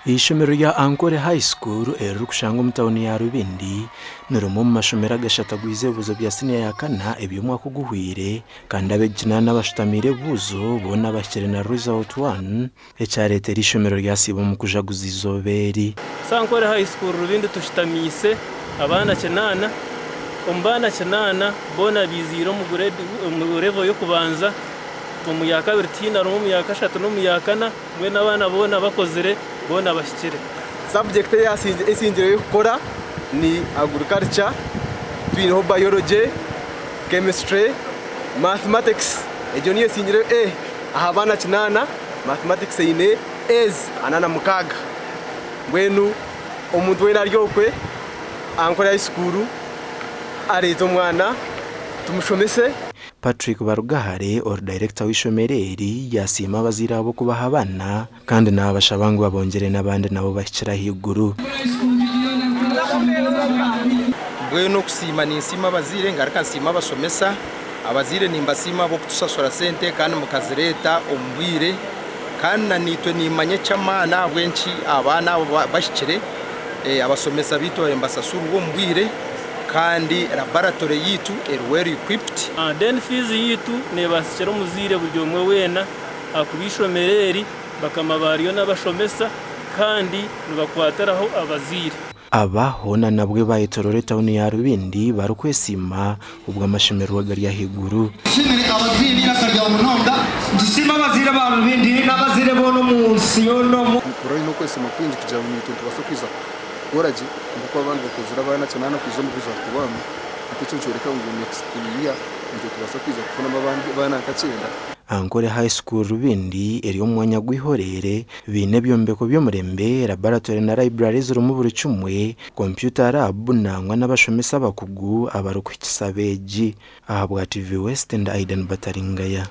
Ishomero ya Ankole High School erukushanga mutawuni ya Rubindi nirumu mashomero agashatagwize buzo bya senior ya kana eby'umwaka guhwire kandi abejina n'abashutamire buzo bona bashyire na result 1 ecyarete ishomero ryasibo mu kujaguza izoberi. Ankole High School Rubindi tushitamise abana cyenana umbana cyenana bona biziro mu level yo kubanza mu ya kabiri tina mu ya kashatu no mu ya kana mwe n'abana bona bakozere bona bashyikire. Subject yasinjire yo gukora ni agriculture, twino biology, chemistry, mathematics. Ejo niyo sinjire ahabana kinana mathematics ine anana mukaga. Bwenu omuntu wena ryokwe Ankole High School arezo mwana tumushomese. Patrick Barugahare or director w'ishomereri yasima abazirabo kubaha abana kandi n'abashabangu babongere n'abandi nabo bashyira higuru. Bweno kusima ni nsima abazire ngaraka nsima abashomesa abazire nimbasima bo kutusasura sente kandi mukazireta ombwire kandi nitwe nimanye cyamana bwenci abana bashyikire abasomesa bitore mbasasuru bo mbwire kandi laboratory yitu well equipped. Then fees yitu ne bashyira umuzire buryo mwe wena akubishomereri bakamabariyo n'abashomesa kandi nibakwataraho abazire. Abahona nabwe bayitorore town ya Rubindi barukwesima ubwo amashomero wagari ya higuru. Shimire abazire yakajya munonda gisima abazire ba Rubindi n'abazire bono munsi yono mu kuri no kwesima kwinji kujya mu mituntu basokiza goraje ndiko abantu bakozura abana cyane kwizo mu result bamwe icyo cyoreka ngo next year ndio tubasokiza kufuna abandi bana akacenda. Ankole High School Rubindi eri umwanya gwihorere bine byombeko byo murembe laboratory na library ziri mu buri cumwe computer lab nangwa n'abashomesa bakugu abarukisabeji ahabwa TV West and Aiden Bataringaya.